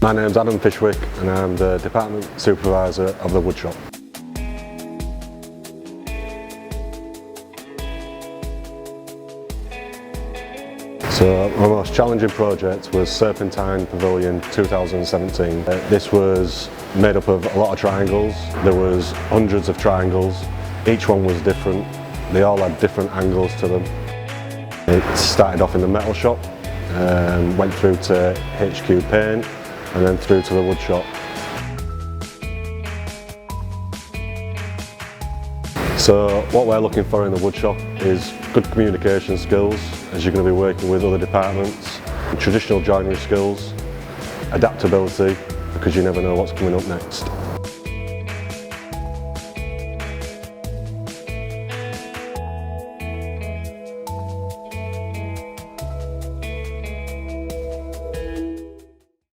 My name's Adam Fishwick and I'm the Department Supervisor of the Woodshop. So my most challenging project was Serpentine Pavilion 2017. This was made up of a lot of triangles. There was hundreds of triangles. Each one was different. They all had different angles to them. It started off in the metal shop, went through to HQ Paint and then through to the woodshop. So what we're looking for in the woodshop is good communication skills, as you're going to be working with other departments, traditional joinery skills, adaptability, because you never know what's coming up next.